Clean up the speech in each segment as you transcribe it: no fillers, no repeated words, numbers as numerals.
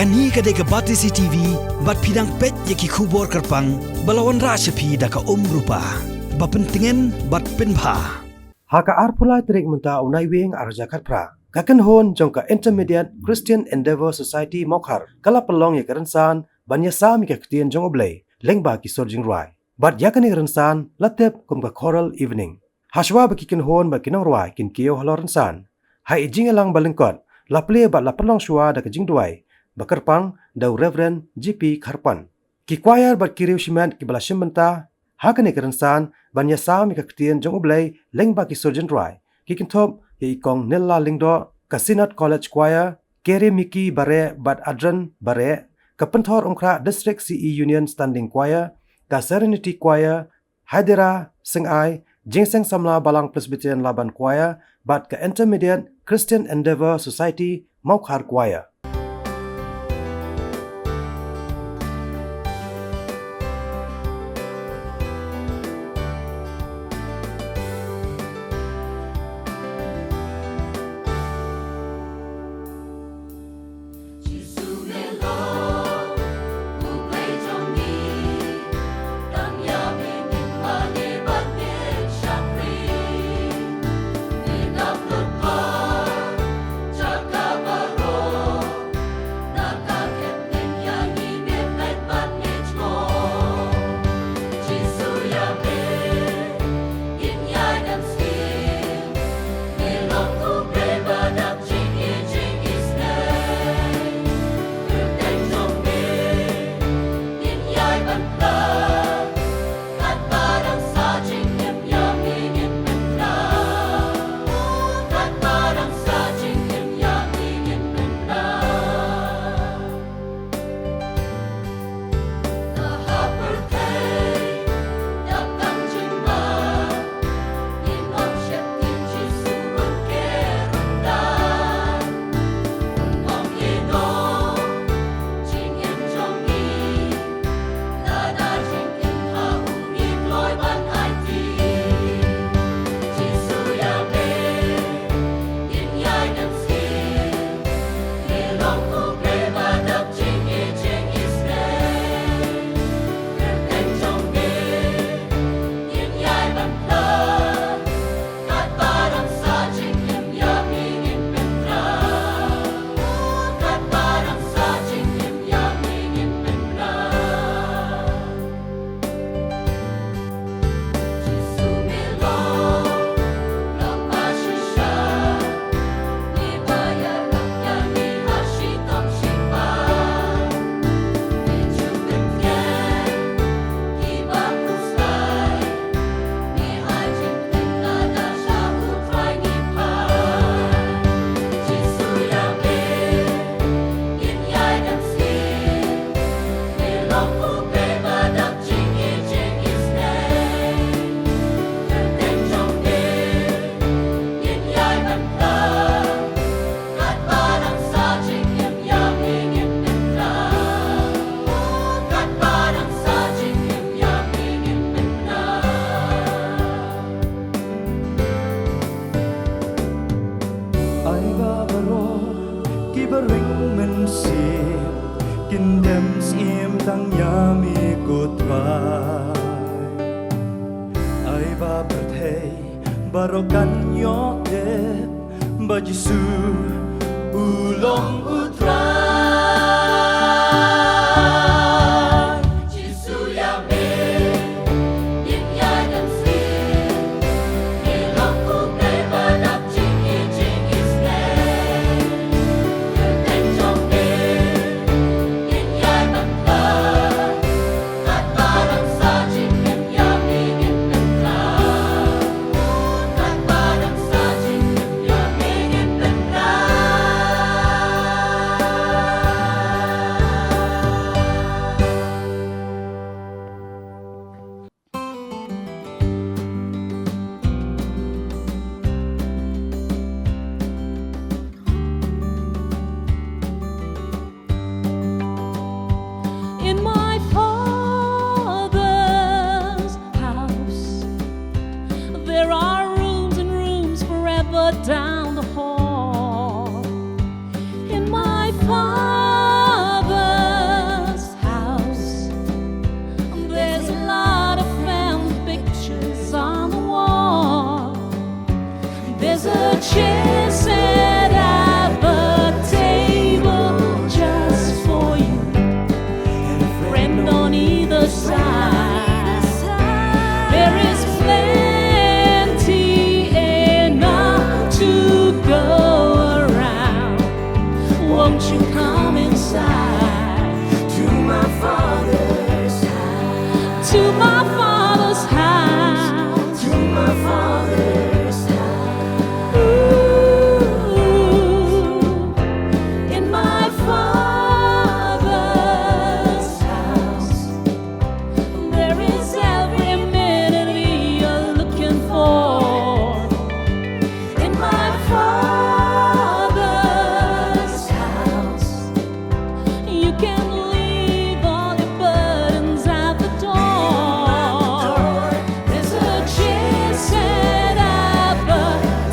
กันฮีก็ได้กับบัตรซีทีวีบัตรพิดังเป็ดยากิคูบอร์กระปังบลาวันราชพีดาการูปาบัตรเป็นติงเงินบัตรเป็นผ้าHaka arpulai terik munta unai wing arjakat pra. Kaken hon jongka Intermediate Christian Endeavor Society Mawkhar. Kala pelong ya kerensan banya sami ka ketien jong oblei lengba kisor Jingrwai. Bat yakani kerensan latep kum ka choral evening. Hashwa bakiken hon ba kinong ruai kin kiyo halorensan. Hai jing elang balengkot laple bat la pelong shwa da ka Jingrwai. Bakerpang dau Reverend GP Kharpan. Ki choir bat kiriu shimat ki bala shimmenta hakani kerensan banya sami ka ketien jong oblei lengba kisor Jingrwai. Kikin top ya ikong nella lingdo Kasinat College Choir Kere Miki Bare Bat Adran Bare Kapenthor Ongkra District CE Union Standing Choir Ka Serenity Choir Haidera Singai Jingseng Samla Balang Presbyterian Laban Choir Bat Ka Intermediate Christian Endeavor Society Mawkhar Choir Barokan yotep bajisu ulong utrai Jisu yame yin yai dan si Ilong kubre badap jing isne Yuten jongde yin yai bangla Kat barang sa jing yin yami yin bangla Kat barang sa jing yin yami yin bangla Won't you come inside to my Father's house? To my Father's house. To my Father's house. Ooh, in my Father's house, there is every amenity you're looking for. In my Father's house, you can leave all your burdens at the door. There's a chair set up, a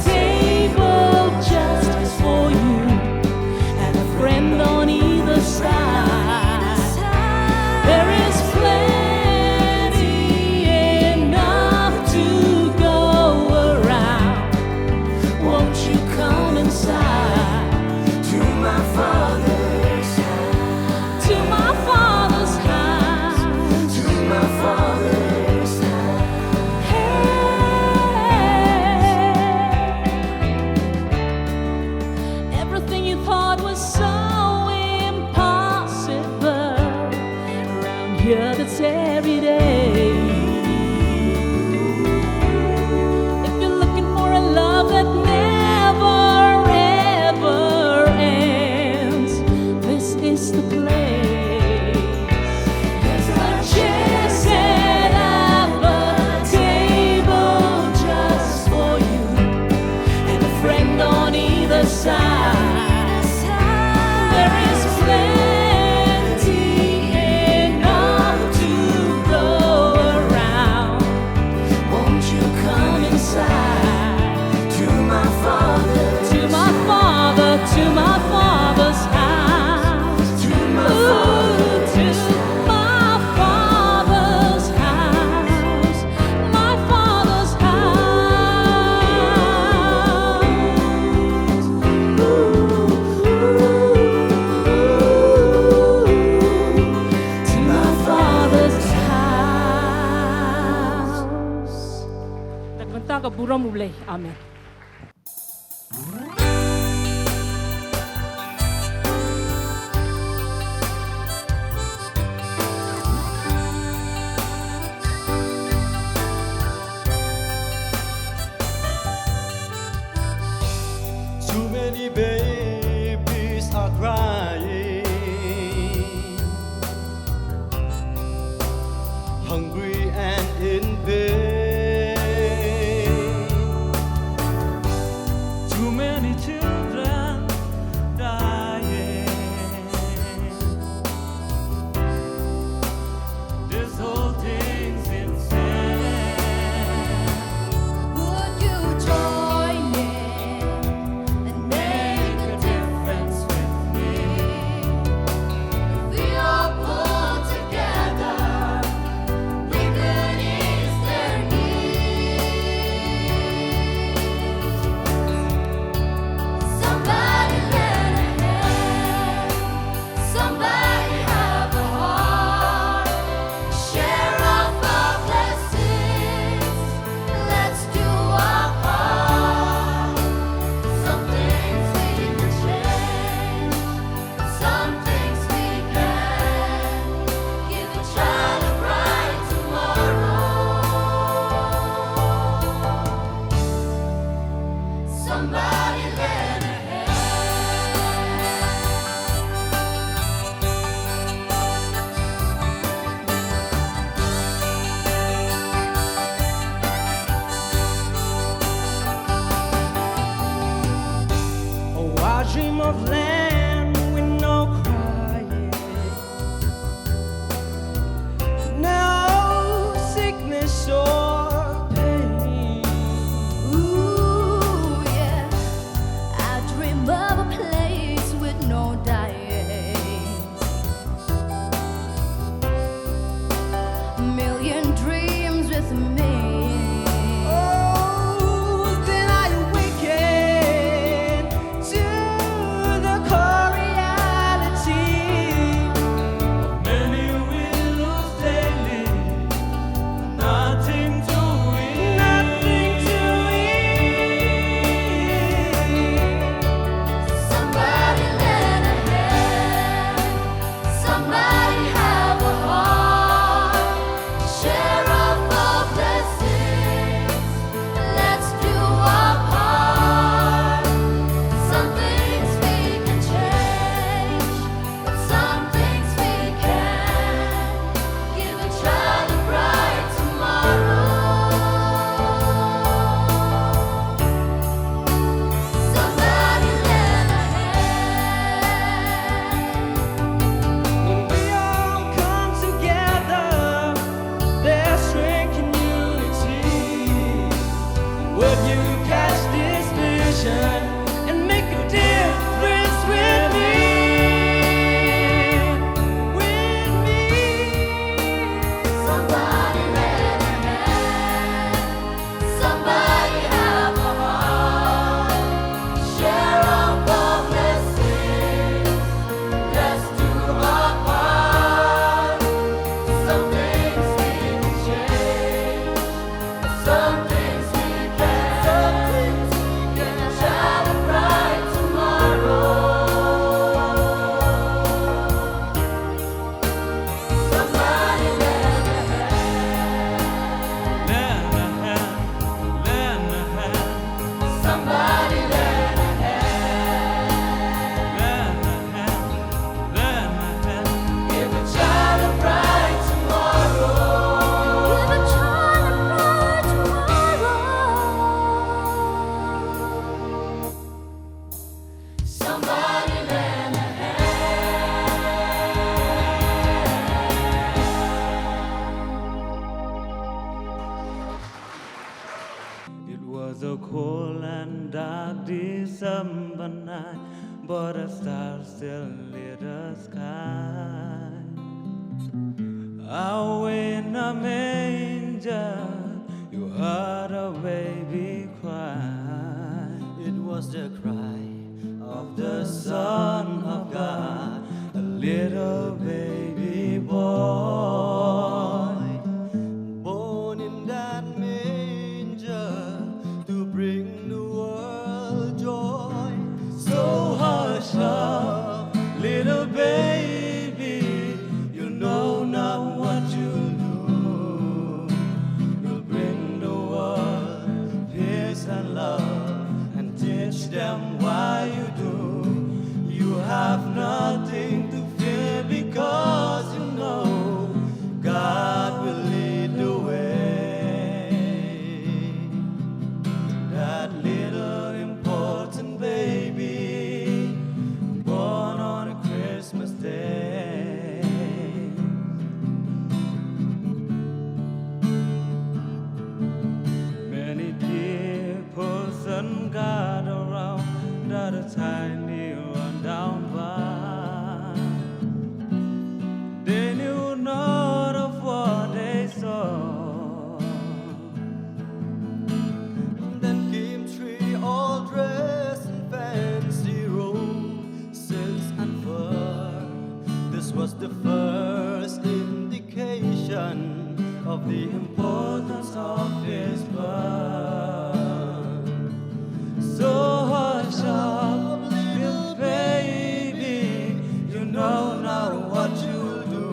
table just for you, and a friend on either side. There is plenty enough to go around. Won't you come inside to my Father's house? To my Father's house. To my Father's house. Hey. Everything you thought was so impossible around here, that's every day. If you're looking for a love that never ever ends, this is the place. There's a chair set up, a table just for you, and a friend on either side. There is plenty enough to go around. Won't you come inside to my Father? To my Father, to my Father's house. To my Father's house. To my Father's house. My Father's house. To my Father's house. Nagkanta ka burang mulay. Amen. Too many babies are crying, hungry and in pain. still lit the sky. Out in a manger, you heard a baby cry. It was the cry of the Son of God, a little baby boy, born in that manger to bring the world joy. So hush up, little baby, you know not what you'll do. You'll bring the world peace and love and teach them why you do. You have nothing to fear because you know God will lead the way. That little important baby born on a Christmas day. Many people and gather around at a tiny rundown bar. They knew not of what they saw. Then came three all dressed in fancy robes, silks and fur. This was the first indication of the importance of his birth. So hush up, little baby, you know now what you'll do.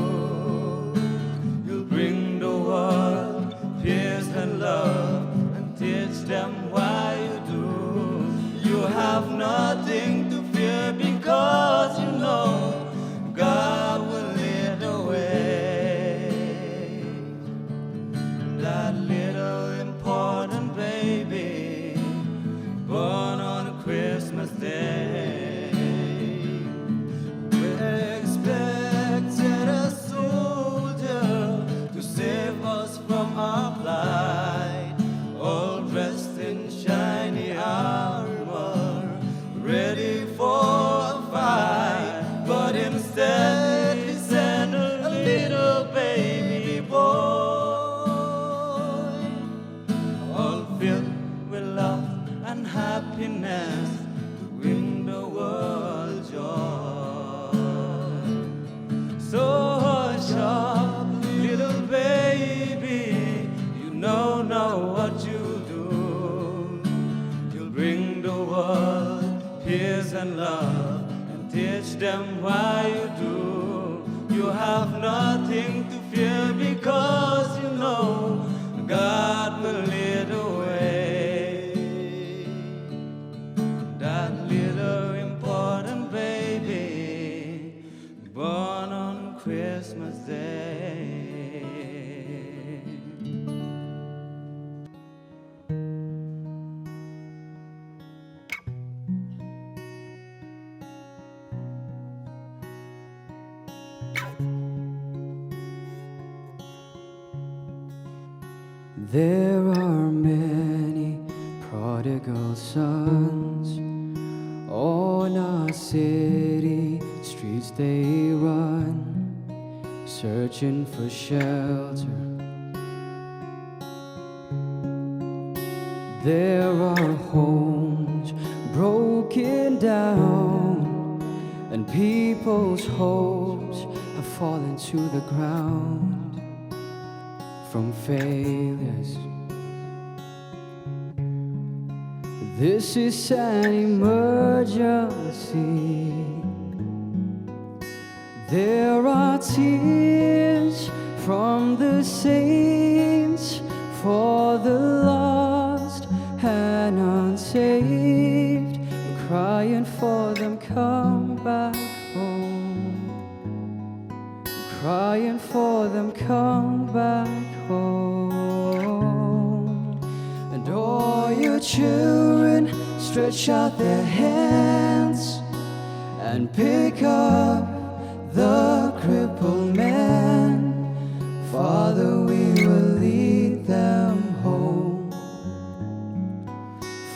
You'll bring the world peace and love and teach them why you do. You have nothing to fear because you know God will lead the way. That little important baby born on a Christmas day. We expected a soldier to save us from our plight, all dressed in shiny armor, ready for a fight. But instead he sent a little baby boy, all filled with love and happiness to bring the world joy. So hush up, little baby, you know now what you do. You'll bring the world peace and love and teach them why you do. You have nothing to fear because you know God will lead the way. That little important baby born on Christmas Day. There are many prodigal sons on our city streets they run, searching for shelter. There are homes broken down, and people's hopes have fallen to the ground from failures. This is an emergency. There are tears from the saints for the lost and unsaved, crying for them come back home, crying for them come back home. And all your children stretch out their hands and pick up the crippled man. Father, we will lead them home.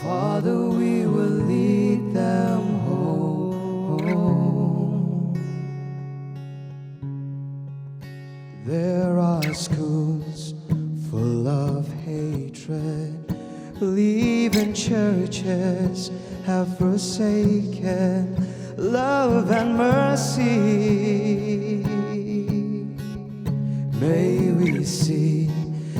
Father, we will lead them home. our schools full of hatred. Leaving churches have forsaken love and mercy. May we see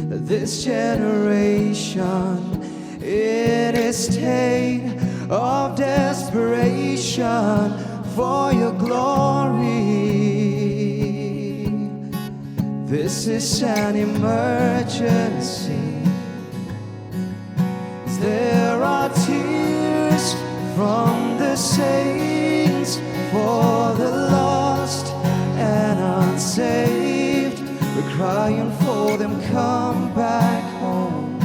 that this generation in a state of desperation for your glory. This is an emergency. There are tears from the saints for the lost and unsaved. We're crying for them, come back home.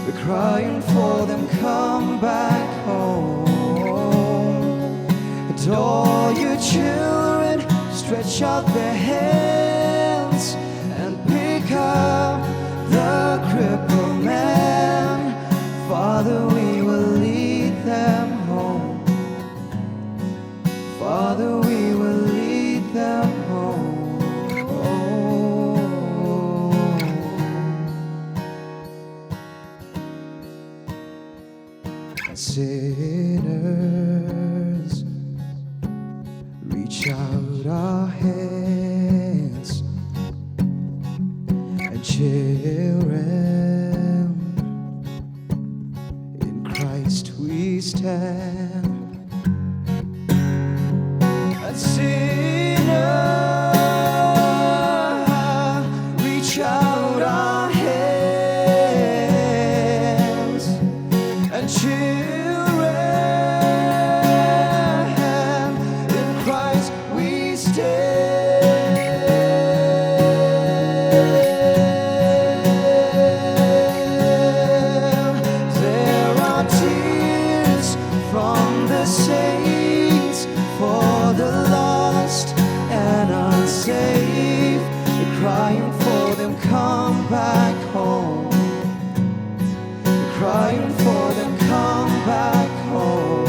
We're crying for them, come back home. And all your children stretch out their hands and pick up the crippled man. Father, we will lead them home. Father, we will lead them home. Sinners, reach out our hands, and children, in Christ we stand. And sinners, reach out our hands, and children, in Christ we stand. There are tears from the saints for the lost and unsaved. We're crying for them, come back home. We're crying for them, come back home.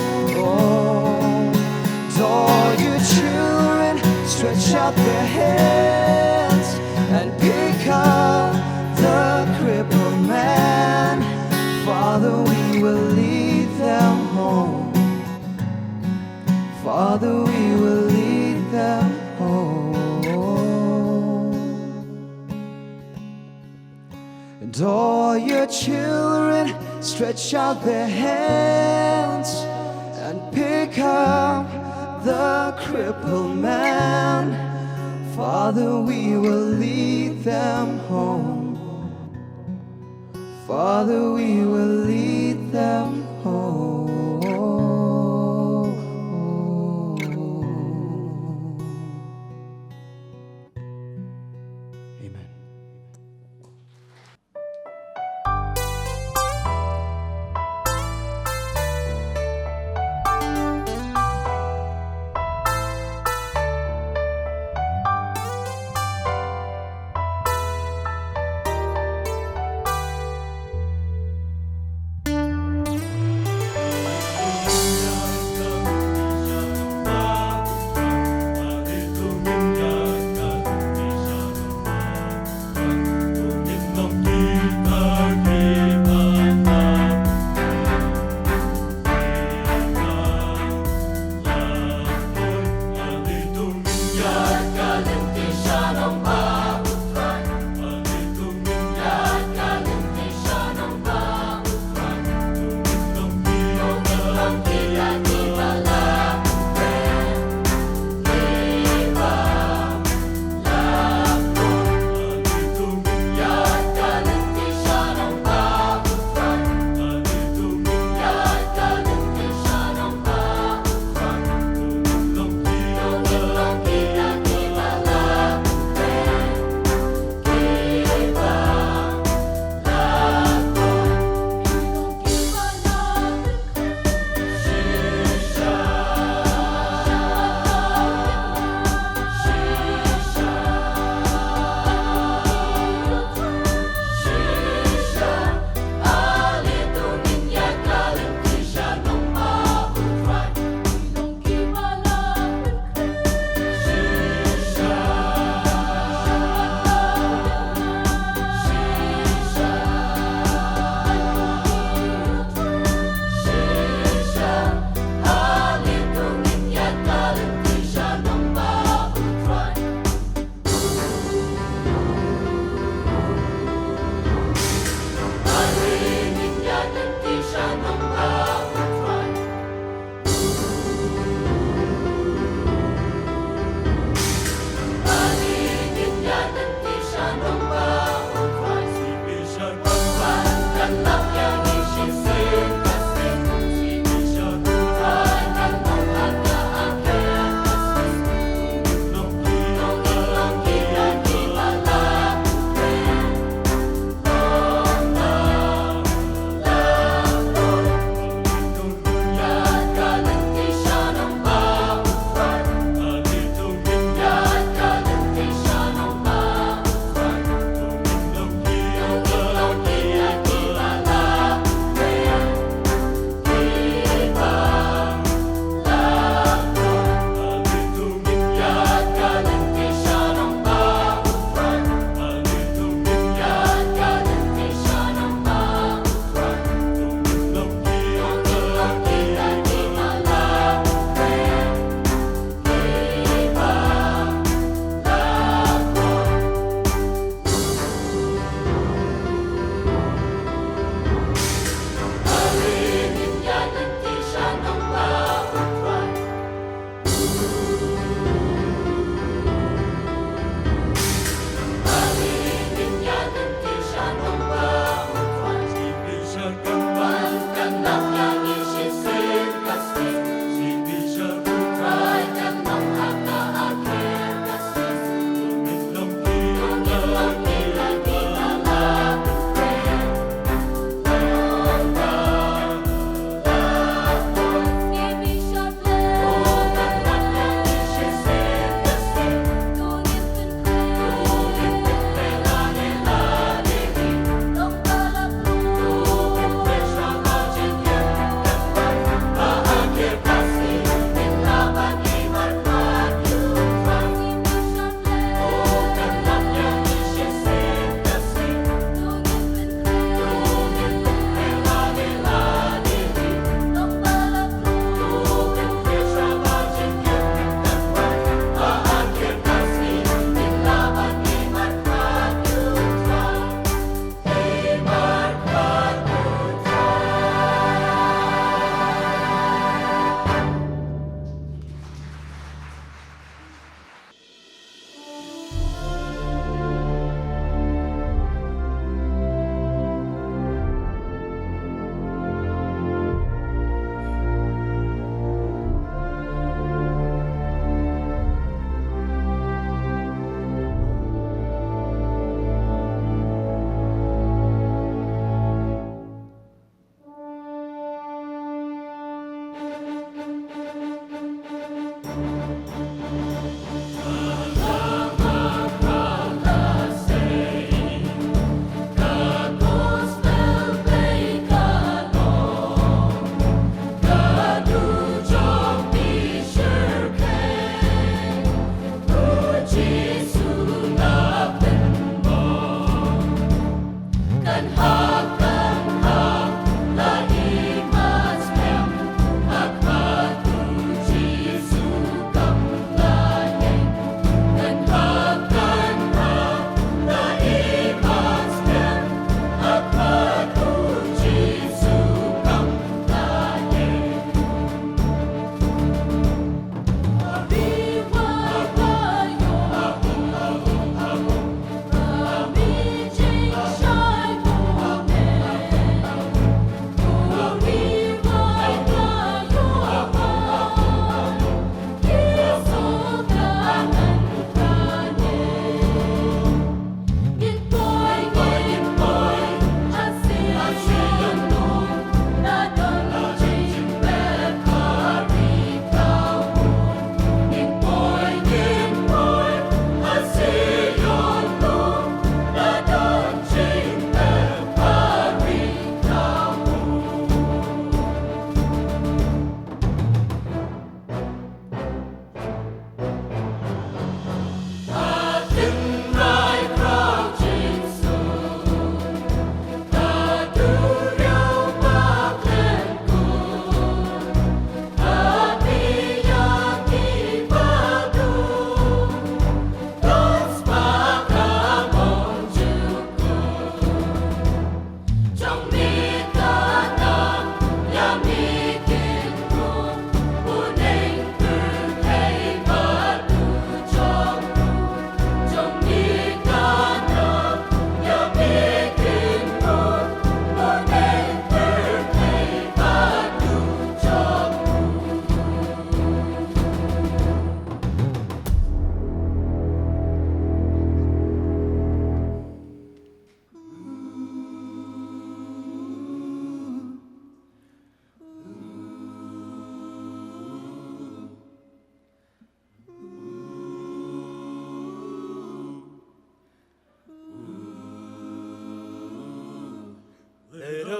And all your children stretch out their hands and pick up the crippled man. Father, we will lead them home. Father, we will lead them home. And all your children stretch out their hands and pick up the crippled man. Father, we will lead them home. Father, we will lead them home. Amen.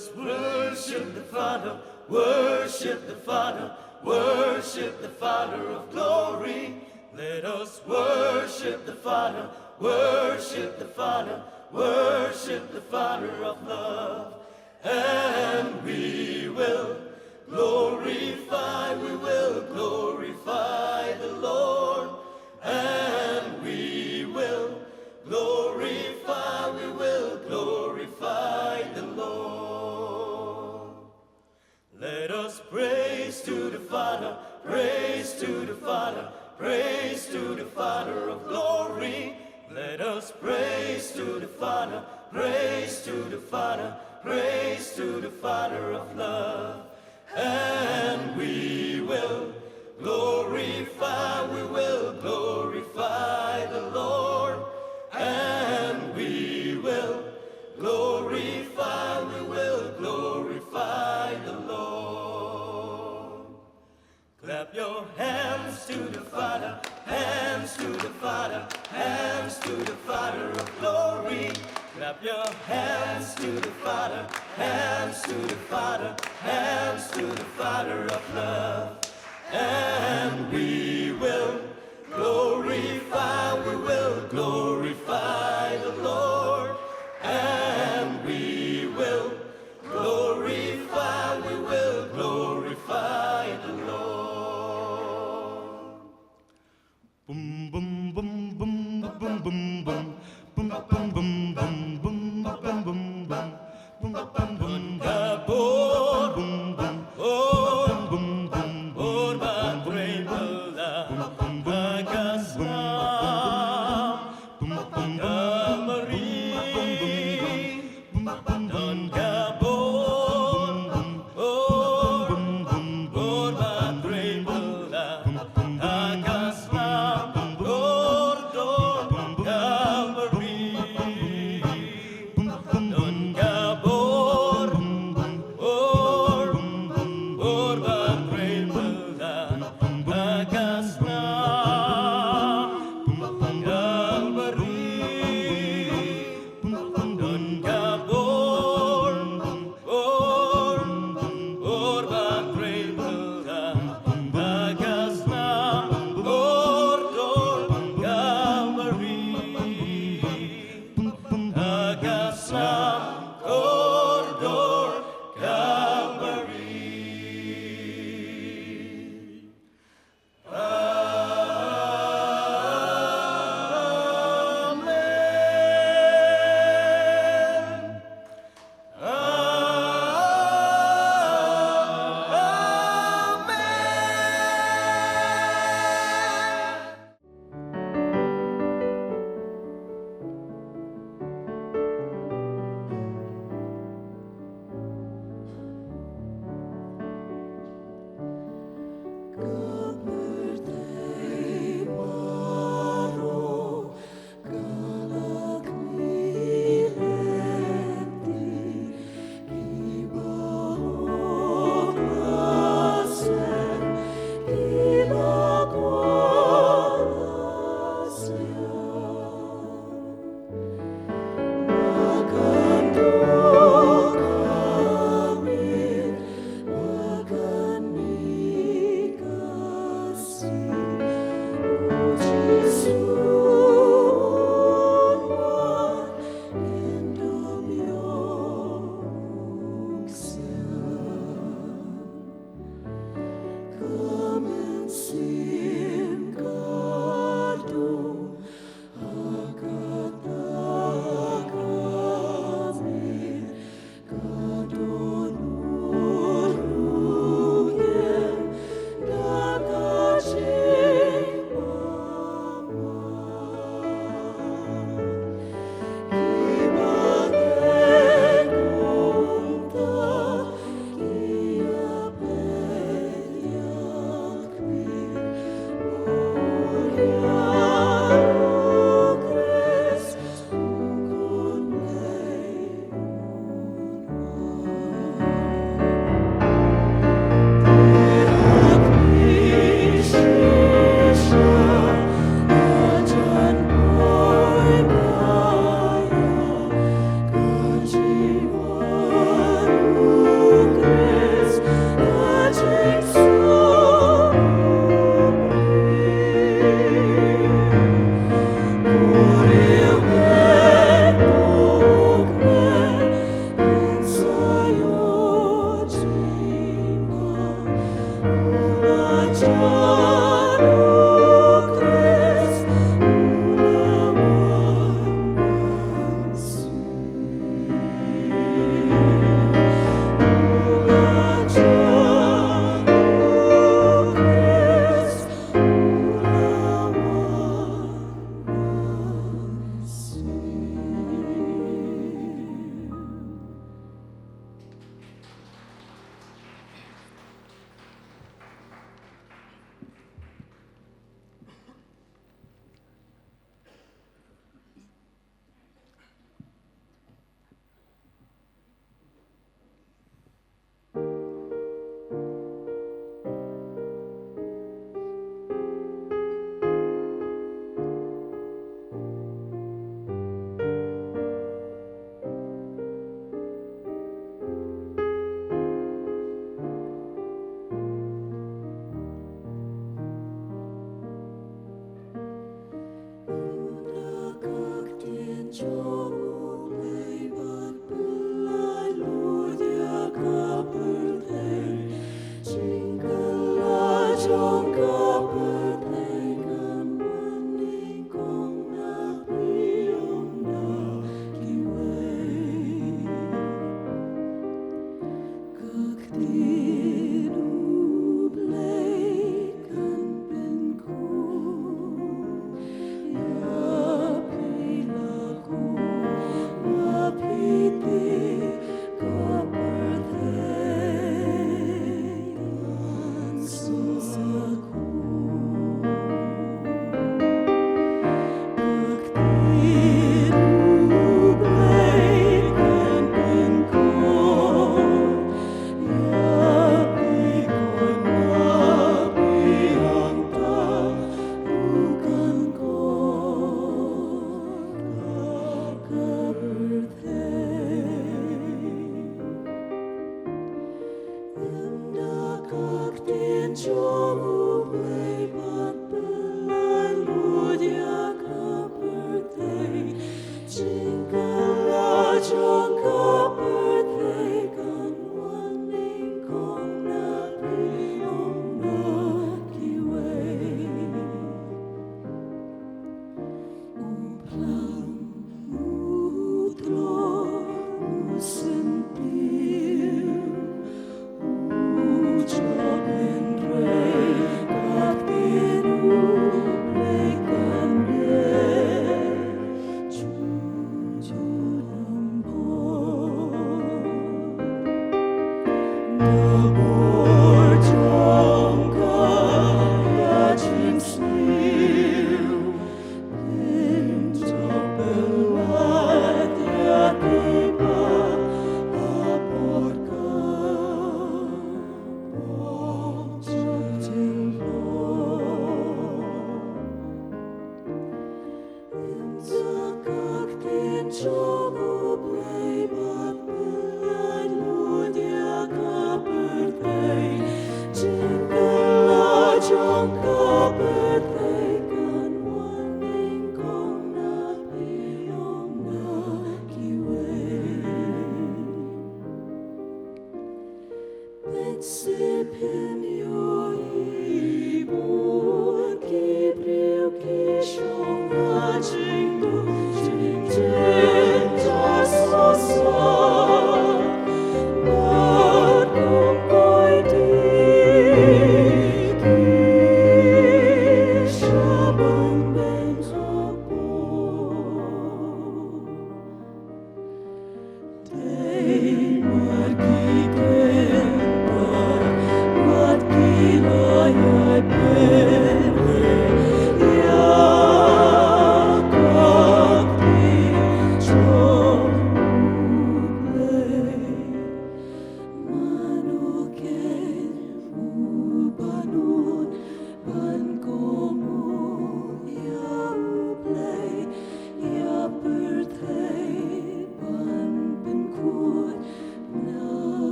us worship the Father, worship the Father, worship the Father of glory. Let us worship the Father, worship the Father, worship the Father of love. And we will glorify the Lord. And we will glorify the Lord. Let us praise to the Father, praise to the Father, praise to the Father of glory. Let us praise to the Father, praise to the Father, praise to the Father of love. And we will glorify the Lord. And we will glorify the Lord. Clap your hands to the Father, hands to the Father, hands to the Father of glory. Clap your hands to the Father, hands to the Father, hands to the Father of love. And we will glorify the Lord. And we will glorify the Lord. Boom, boom, boom, boom, boom, boom, boom. Boom, boom, boom, boom, boom, boom, boom, boom, boom. Boom, boom, boom, boom, boom, boom, boom, boom, boom,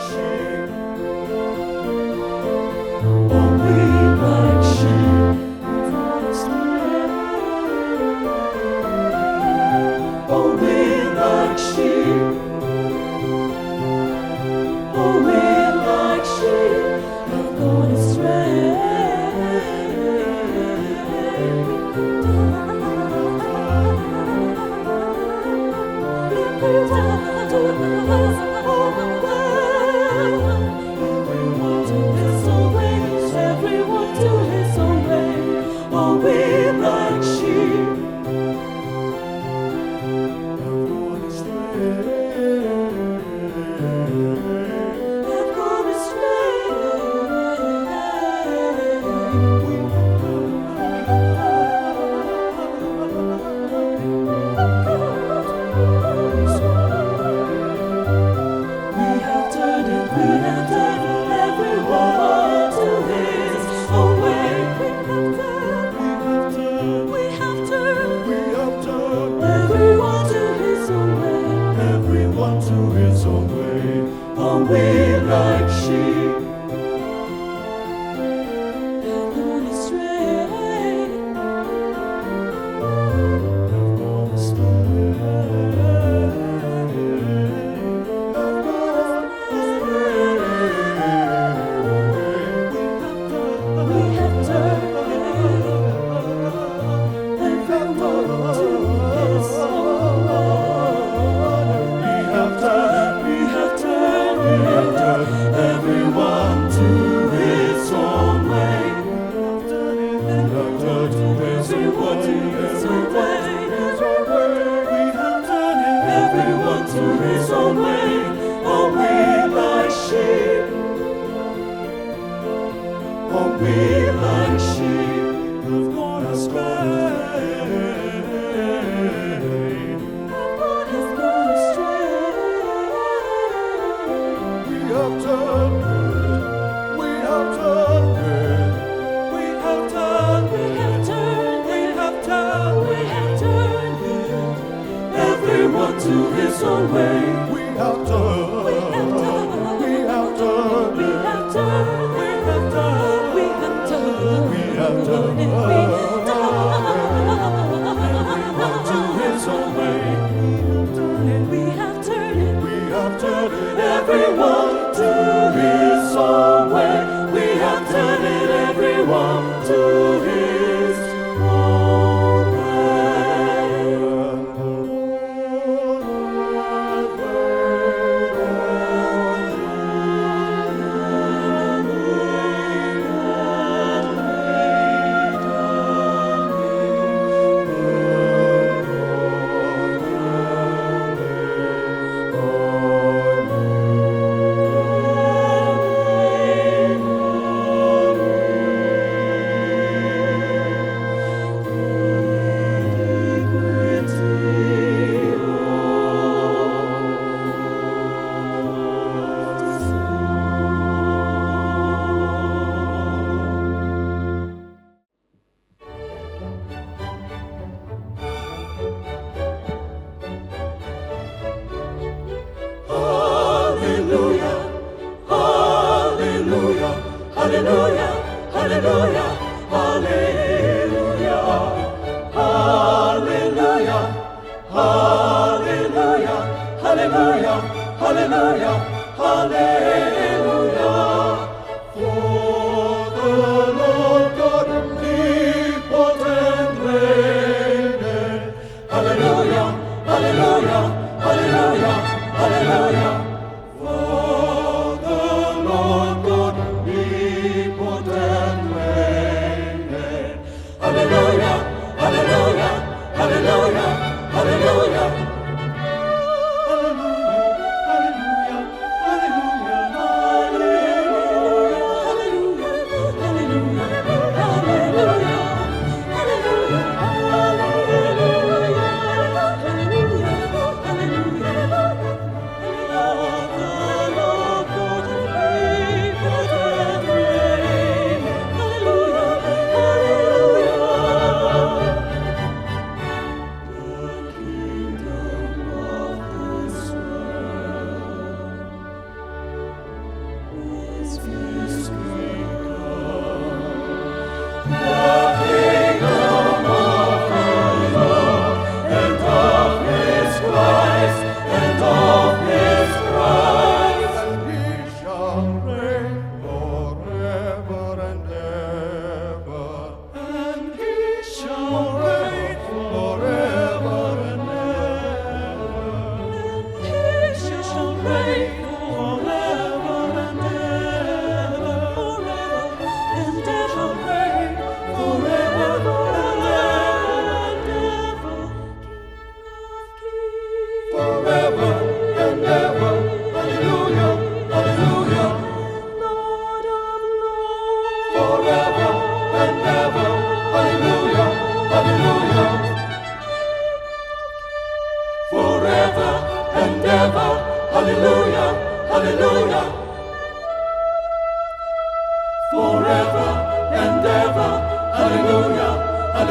sheep. Oh, we like sheep. Oh, we like sheep. Oh, we like sheep. Have gone astray. Everyone to his own way. Everyone to his own way. Oh, we like sheep. Have gone We have turned it, everyone to his own way. We have turned everyone to his own way. Everyone to his own way. Oh, we like sheep. Have gone astray. Have gone We have turned everyone to his own way. We have turned everyone to his own way. Everyone to his own way. Oh, we like sheep. Oh, we like sheep. Have gone astray. Everyone has gone astray. We have turned everyone to his own way. We have turned everyone to his own way. We have turned everyone to his own way. We have turned everyone to his own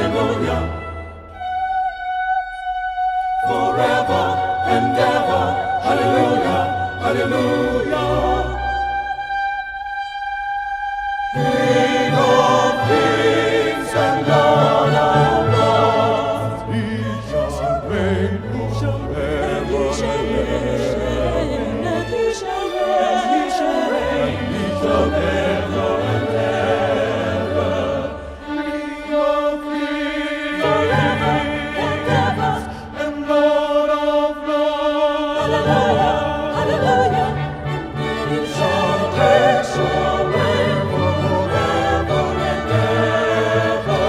hallelujah. Forever and ever, hallelujah, hallelujah. King of kings and Lord of lords, he shall reign forever and ever. He shall reign forever and ever. King of kings and Lord of lords, hallelujah. He shall reign forever and ever.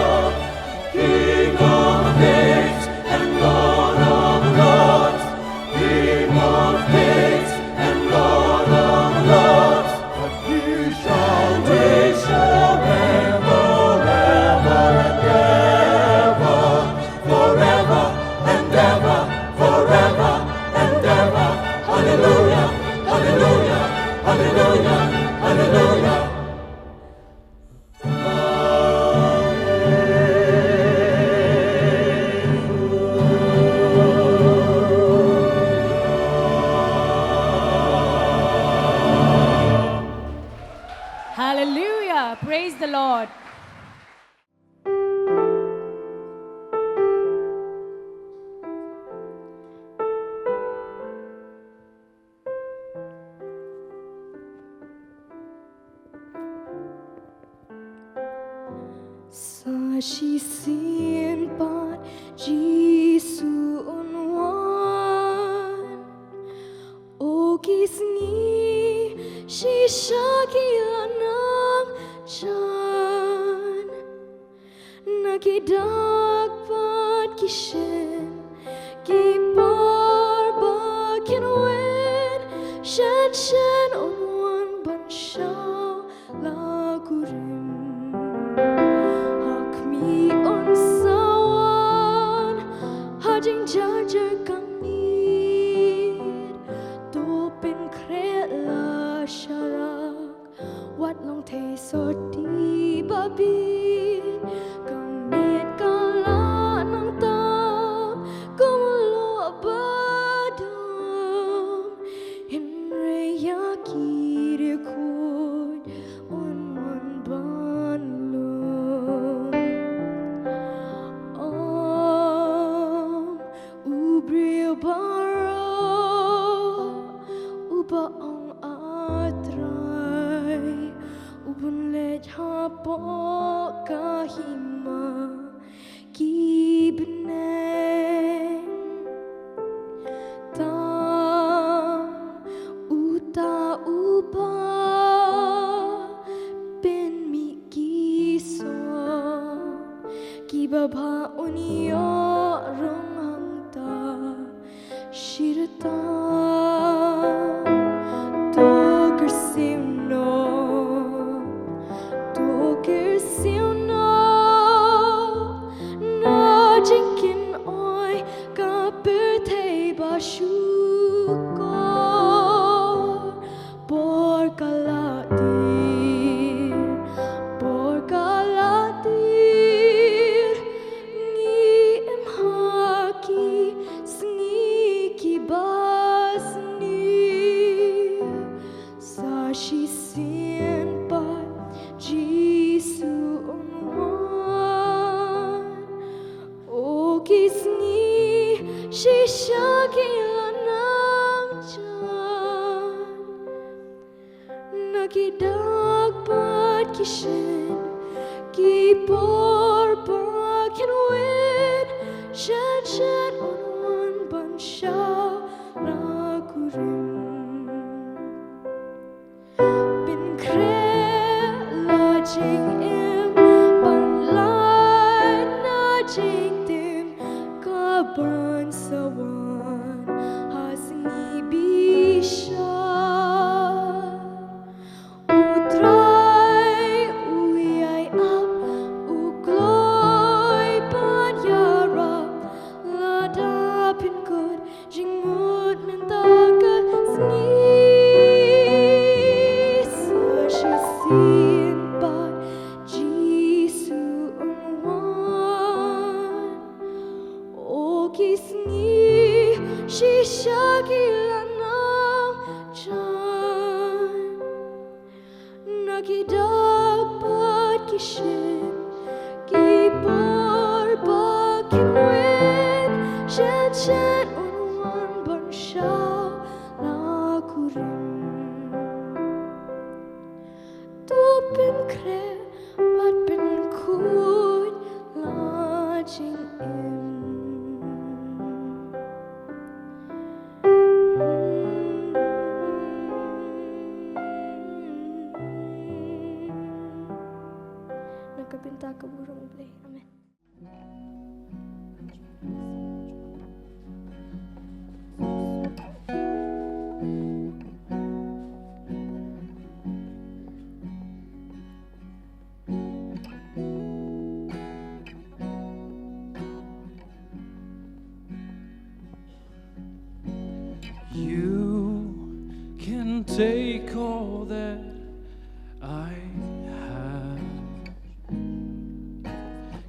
King of kings and Lord of lords, King of kings and Lord of lords, but he shall reign forever and ever, forever and ever, forever and ever. Hallelujah, hallelujah, hallelujah, hallelujah. Hallelujah. Praise the Lord. Sa shi sien pat Jisu unwan O kisngi shi shakilanang chan Nakidag pat kishen Kipar bakin wen Shen unwan ban shao lagurim Hakmi on sawan Hajing jarjar kamid Topin krela sharak Wat long te sorti babit Kamid kala nang tam Kumulo abadam Hinre yakir kun Unwan banlum Ubril baro Uba ang atray Ubun lej hapo kahima Kibneng Tam uta uba Ben mi kiso Kibaba unyo rong hangta Shirta Toker simno Na jinkin oi kaperte bashukor Por kalatir Ngi imhaki Sngi kibasni Sashi sien pat Jisu unwan O kisni Shisha kilanang chan Nakidag pat kishen Kipor bakin wen Shen unwan ban shao lagurim Bin krela jing im Ban lai na jing dim Kaban sawan Hasngi bisha Utray uyay ap Ukloy pan Ïarap Lada ki dapat kisip, kipor bakinwin, shen unwan bansyaw lakurin. Tupin kre bat bin kuit lajing im. Nagkabinta ka burong play. Amen. You can take all that I have,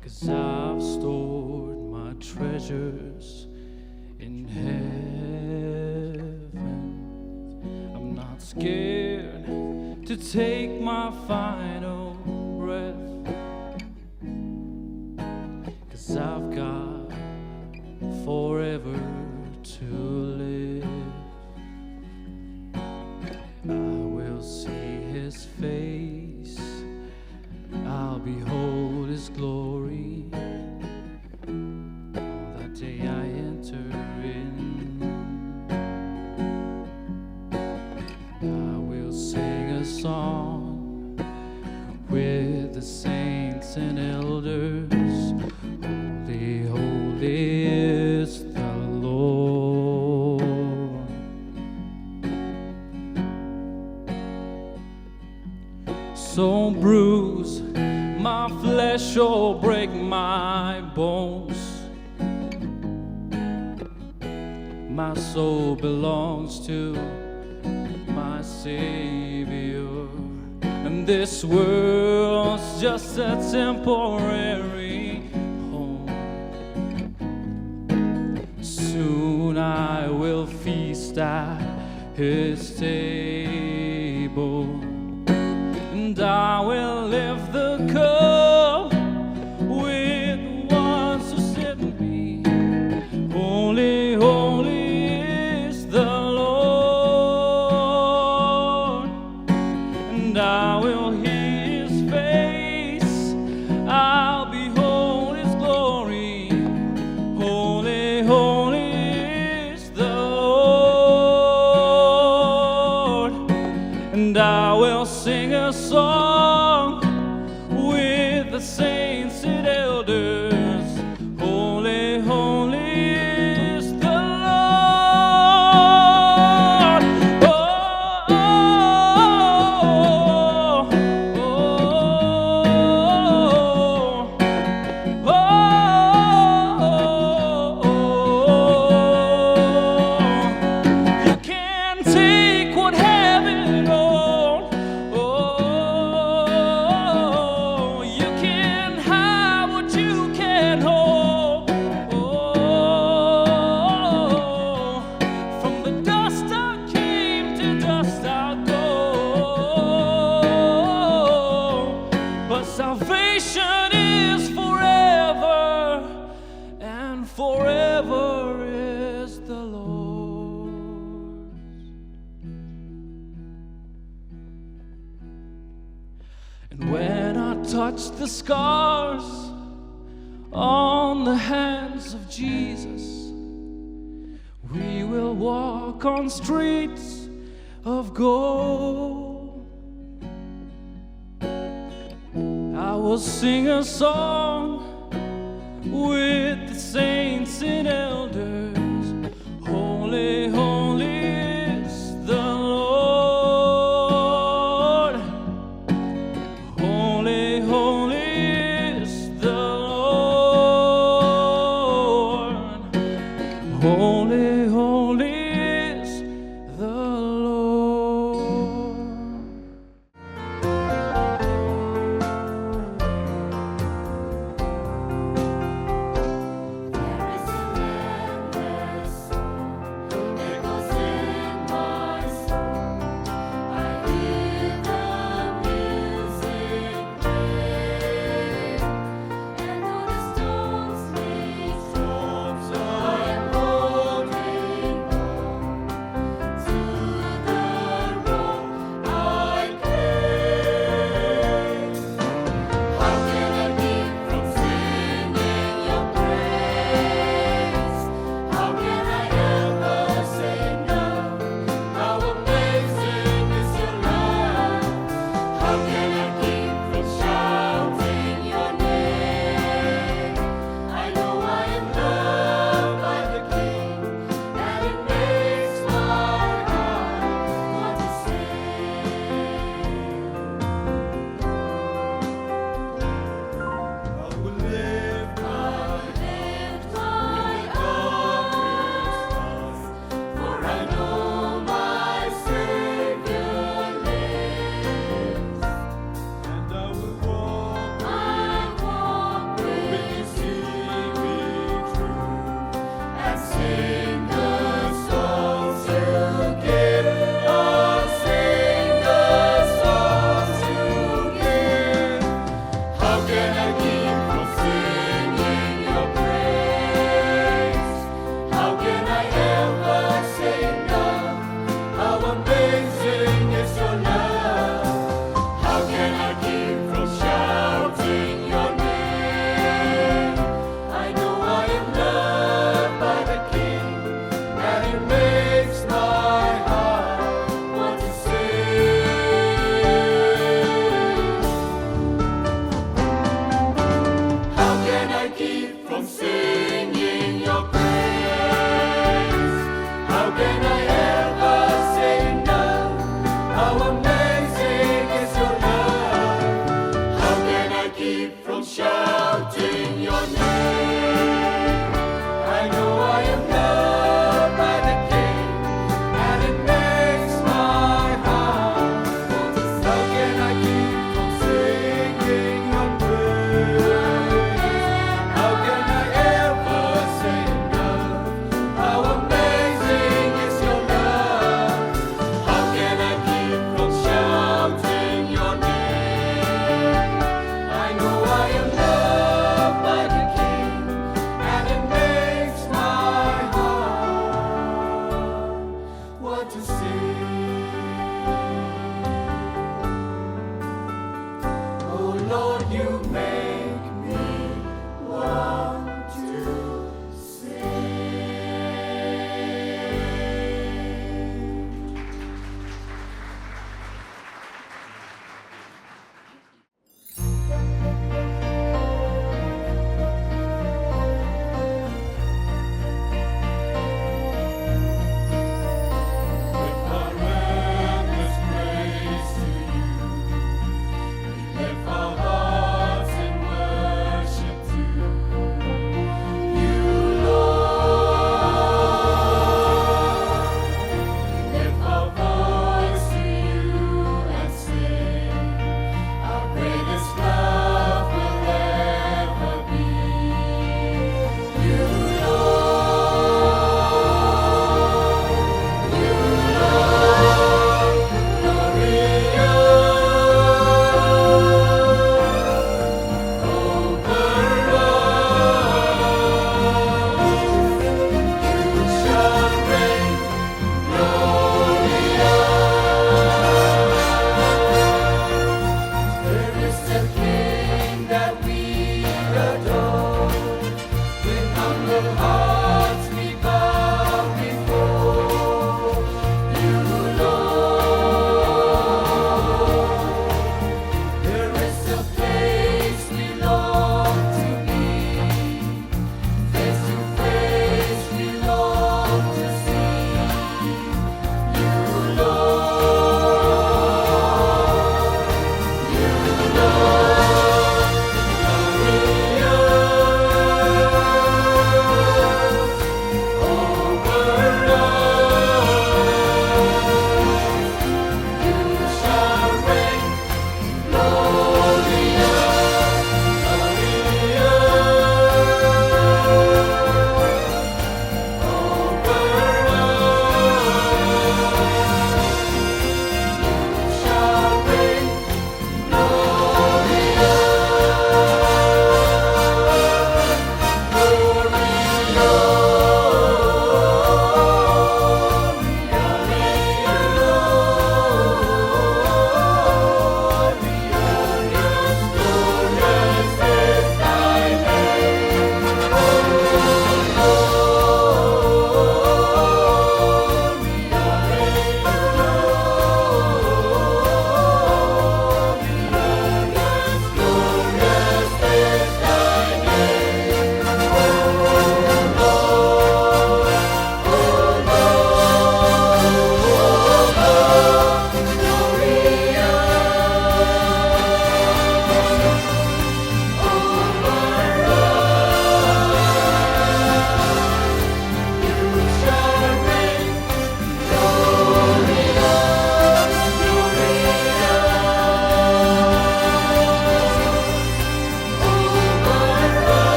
'cause I've stored my treasures in heaven. I'm not scared to take my final breath, 'cause I've got forever to live. I will see His face, I'll behold His glory on that day I enter in. I will sing a song with the saints and elders. Holy, holy is the Lord. So bruise my flesh or break my bones, my soul belongs to my Savior, and this world's just a temporary home. Soon I will feast at His table, and I will lift the cup with the ones who sit with me. Holy, holy is the Lord, and I will hear His face, I'll behold His glory. Holy, holy is the Lord, and I will sing a song with the saints and elders. Holy, holy is the Lord. Oh, oh, oh, oh, oh, oh. You can't take what heaven owns. Oh, you can hide what you can't hold. Oh, from the dust I came, to dust I'll go. But salvation is forever, and forever is the Lord's. And when I touch the scars on the hands of Jesus, we will walk on streets of gold. I will sing a song with the saints and elders. Holy, holy is the Lord. Holy, holy is the Lord. Holy, holy is the Lord. you made.